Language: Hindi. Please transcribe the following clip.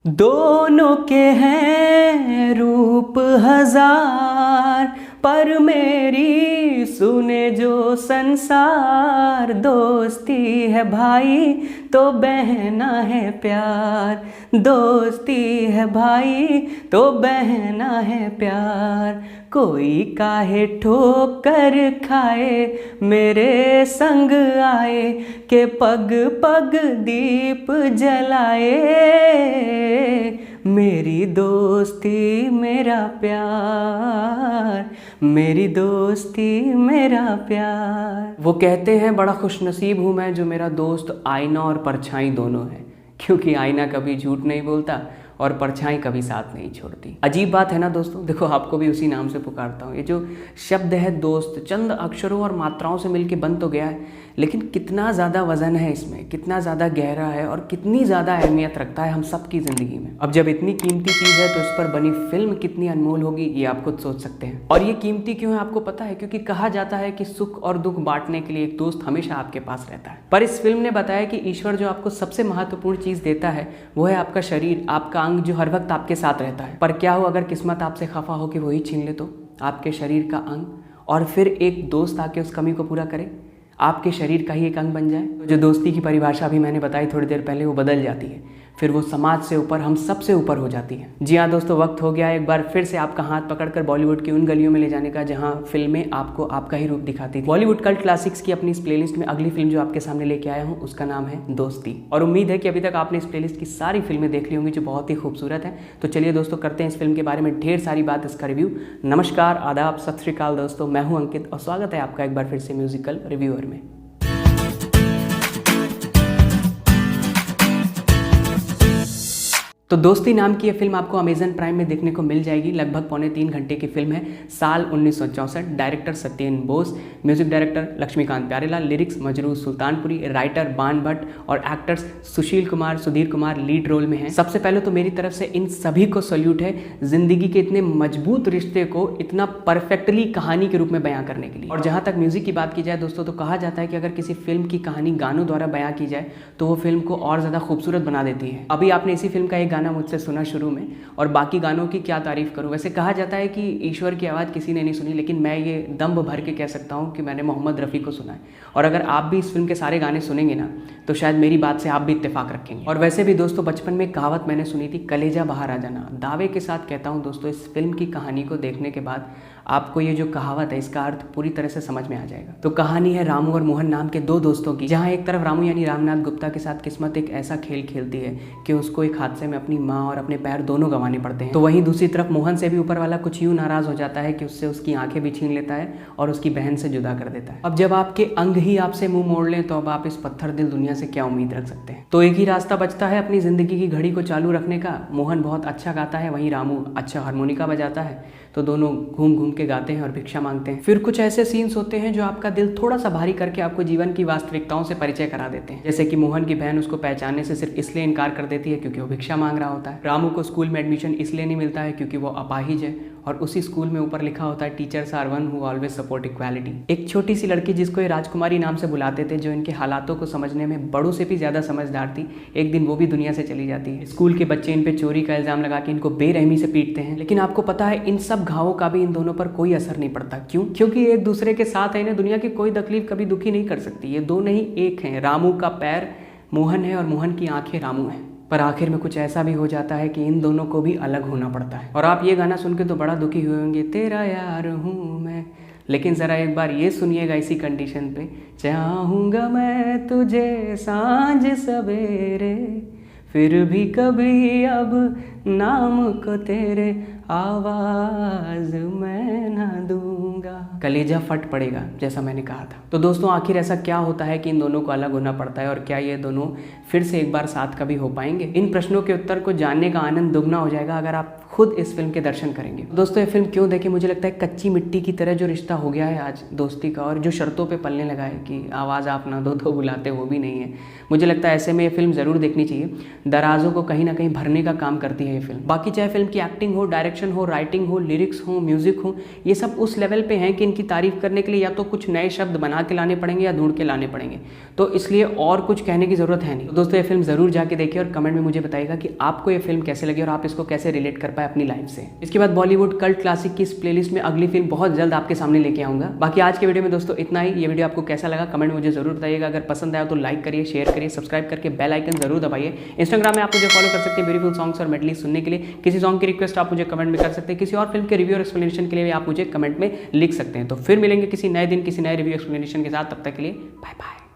दोनों के हैं रूप हजार, पर मेरी सुने जो संसार। दोस्ती है भाई तो बहना है प्यार, दोस्ती है भाई तो बहना है प्यार। कोई काहे ठोकर खाए मेरे संग आए, के पग पग दीप जलाए। मेरी दोस्ती मेरा प्यार, मेरी दोस्ती मेरा प्यार। वो कहते हैं बड़ा खुशनसीब हूँ मैं जो मेरा दोस्त आईना और परछाई दोनों है, क्योंकि आईना कभी झूठ नहीं बोलता और परछाई कभी साथ नहीं छोड़ती। अजीब बात है ना दोस्तों, देखो आपको भी उसी नाम से पुकारता हूँ। ये जो शब्द है दोस्त चंद अक्षरों और मात्राओं से मिलके बन तो गया है, लेकिन कितना ज़्यादा वजन है इसमें, कितना ज़्यादा गहरा है और कितनी ज़्यादा अहमियत रखता है हम सब की ज़िंदगी में। अब जब इतनी कीमती चीज़ है तो इस पर बनी फिल्म कितनी अनमोल होगी ये आप खुद सोच सकते हैं। और ये कीमती क्यों है आपको पता है? क्योंकि कहा जाता है कि सुख और दुख बांटने के लिए एक दोस्त हमेशा आपके पास रहता है। पर इस फिल्म ने बताया कि ईश्वर जो आपको सबसे महत्वपूर्ण चीज़ देता है वो है आपका शरीर, आपका अंग जो हर वक्त आपके साथ रहता है। पर क्या हो अगर किस्मत आपसे खफा हो कि वही छीन ले तो आपके शरीर का अंग, और फिर एक दोस्त आके उस कमी को पूरा करे, आपके शरीर का ही एक अंग बन जाए। तो जो दोस्ती की परिभाषा भी मैंने बताई थोड़ी देर पहले वो बदल जाती है, फिर वो समाज से ऊपर हम सब से ऊपर हो जाती है। जी हाँ दोस्तों, वक्त हो गया है एक बार फिर से आपका हाथ पकड़कर बॉलीवुड की उन गलियों में ले जाने का जहाँ फिल्में आपको आपका ही रूप दिखाती थी। बॉलीवुड कल्ट क्लासिक्स की अपनी इस प्लेलिस्ट में अगली फिल्म जो आपके सामने लेके आया हूँ उसका नाम है दोस्ती। और उम्मीद है कि अभी तक आपने इस प्लेलिस्ट की सारी फिल्में देख ली होंगी जो बहुत ही खूबसूरत है। तो चलिए दोस्तों करते हैं इस फिल्म के बारे में ढेर सारी बात, इसका रिव्यू। नमस्कार, आदाब, सत श्री अकाल दोस्तों, मैं हूँ अंकित और स्वागत है आपका एक बार फिर से म्यूजिकल रिव्यूअर में। तो दोस्ती नाम की यह फिल्म आपको अमेजन प्राइम में देखने को मिल जाएगी। लगभग 2.25 घंटे की फिल्म है। साल 1964, director Satyen Bose, music director Laxmikant Pyarelal, lyrics Majrooh Sultanpuri, writer Ban Bhatt और actors Sushil Kumar, Sudhir Kumar lead role में हैं। सबसे पहले तो मेरी तरफ से इन सभी को सल्यूट है जिंदगी के इतने मजबूत रिश्ते को इतना परफेक्टली कहानी के रूप में बयां करने के लिए। और जहां तक म्यूजिक की बात की जाए दोस्तों, तो कहा जाता है कि अगर किसी फिल्म की कहानी गानों द्वारा बयां की जाए तो वो फिल्म को और ज्यादा खूबसूरत बना देती है। अभी आपने इसी फिल्म का एक गाना मुझसे सुना शुरू में, और बाकी गानों की क्या तारीफ करूं। वैसे कहा जाता है कि ईश्वर की आवाज़ किसी ने नहीं सुनी, लेकिन मैं ये दम भर के कह सकता हूं कि मैंने मोहम्मद रफ़ी को सुना है। और अगर आप भी इस फिल्म के सारे गाने सुनेंगे ना तो शायद मेरी बात से आप भी इत्तेफाक रखेंगे। और वैसे भी दोस्तों बचपन में कहावत मैंने सुनी थी, कलेजा बाहर आ जाना। दावे के साथ कहता हूँ दोस्तों, इस फिल्म की कहानी को देखने के बाद आपको ये जो कहावत है इसका अर्थ पूरी तरह से समझ में आ जाएगा। तो कहानी है रामू और मोहन नाम के दो दोस्तों की, जहाँ एक तरफ रामू यानी रामनाथ गुप्ता के साथ किस्मत एक ऐसा खेल खेलती है कि उसको एक हादसे में अपनी माँ और अपने पैर दोनों गंवाने पड़ते हैं। तो वहीं दूसरी तरफ मोहन से भी ऊपर वाला कुछ यूं नाराज हो जाता है कि उससे उसकी आंखें भी छीन लेता है और उसकी बहन से जुदा कर देता है। अब जब आपके अंग ही आपसे मुंह मोड़ लें तो अब आप इस पत्थर दिल दुनिया से क्या उम्मीद रख सकते हैं। तो एक ही रास्ता बचता है अपनी जिंदगी की घड़ी को चालू रखने का। मोहन बहुत अच्छा गाता है, वहीं रामू अच्छा हारमोनिका बजाता है, तो दोनों घूम घूम के गाते हैं और भिक्षा मांगते हैं। फिर कुछ ऐसे सीन्स होते हैं जो आपका दिल थोड़ा सा भारी करके आपको जीवन की वास्तविकताओं से परिचय करा देते हैं। जैसे कि मोहन की बहन उसको पहचानने से सिर्फ इसलिए इनकार कर देती है क्योंकि वो भिक्षा मांग रहा होता है। रामू को स्कूल में एडमिशन इसलिए नहीं मिलता है क्योंकि वो अपाहिज है, और उसी स्कूल में ऊपर लिखा होता है teachers are one who always support equality. एक छोटी सी लड़की जिसको ये राजकुमारी नाम से बुलाते थे, जो इनके हालातों को समझने में बड़ों से भी ज्यादा समझदार थी, एक दिन वो भी दुनिया से चली जाती है। स्कूल के बच्चे इन पे चोरी का इल्जाम लगा के इनको बेरहमी से पीटते हैं, लेकिन आपको पता है इन सब घावों का भी इन दोनों पर कोई असर नहीं पड़ता। क्यों? क्योंकि एक दूसरे के साथ है, इन्हें दुनिया की कोई तकलीफ कभी दुखी नहीं कर सकती। ये दो नहीं एक हैं। रामू का पैर मोहन है और मोहन की आंखें रामू है। पर आखिर में कुछ ऐसा भी हो जाता है कि इन दोनों को भी अलग होना पड़ता है। और आप ये गाना सुन के तो बड़ा दुखी हुए होंगे, तेरा यार हूँ मैं, लेकिन ज़रा एक बार ये सुनिएगा इसी कंडीशन पे, चाहूँगा मैं तुझे सांझ सवेरे, फिर भी कभी अब नाम को तेरे आवाज मैं ना दूंगा। कलेजा फट पड़ेगा जैसा मैंने कहा था। तो दोस्तों आखिर ऐसा क्या होता है कि इन दोनों को अलग होना पड़ता है, और क्या ये दोनों फिर से एक बार साथ कभी हो पाएंगे? इन प्रश्नों के उत्तर को जानने का आनंद दुगना हो जाएगा अगर आप खुद इस फिल्म के दर्शन करेंगे। दोस्तों ये फिल्म क्यों देखें, मुझे लगता है कच्ची मिट्टी की तरह जो रिश्ता हो गया है आज दोस्ती का, और जो शर्तों पे पलने लगा है कि आवाज़ आप ना दो तो बुलाते वो भी नहीं है, मुझे लगता है ऐसे में ये फिल्म ज़रूर देखनी चाहिए। दराजों को कहीं ना कहीं भरने का काम करती है ये फिल्म। बाकी चाहे फिल्म की एक्टिंग हो, डायरेक्शन डायरेक्शन हो, राइटिंग हो, लिरिक्स हो, म्यूजिक हो, ये सब उस लेवल पे हैं कि इनकी तारीफ करने के लिए या तो कुछ नए शब्द बना के लाने पड़ेंगे या ढूंढ के लाने पड़ेंगे। तो इसलिए और कुछ कहने की जरूरत है नहीं। तो दोस्तों ये फिल्म जरूर जाके देखिए और कमेंट में मुझे बताइएगा कि आपको ये फिल्म कैसे लगी और आप इसको कैसे रिलेट कर पाए अपनी लाइफ से। इसके बाद बॉलीवुड कल्ट क्लासिक की इस प्लेलिस्ट में अगली फिल्म बहुत जल्द आपके सामने लेके आऊंगा। बाकी आज के वीडियो में दोस्तों इतना ही। ये वीडियो आपको कैसा लगा कमेंट में मुझे जरूर बताइएगा। अगर पसंद आया तो लाइक करिए, शेयर करिए, सब्सक्राइब करके बेल आइकन जरूर दबाइए। इंस्टाग्राम में आप मुझे फॉलो कर सकते हैं ब्यूटीफुल सॉन्ग्स और मेडली सुनने के लिए। किसी सॉन्ग की रिक्वेस्ट आप मुझे कमेंट में कर सकते हैं। किसी और फिल्म के रिव्यू और एक्सप्लेनेशन के लिए भी आप मुझे कमेंट में लिख सकते हैं। तो फिर मिलेंगे किसी नए दिन किसी नए रिव्यू एक्सप्लेनेशन के साथ। तब तक के लिए बाय बाय।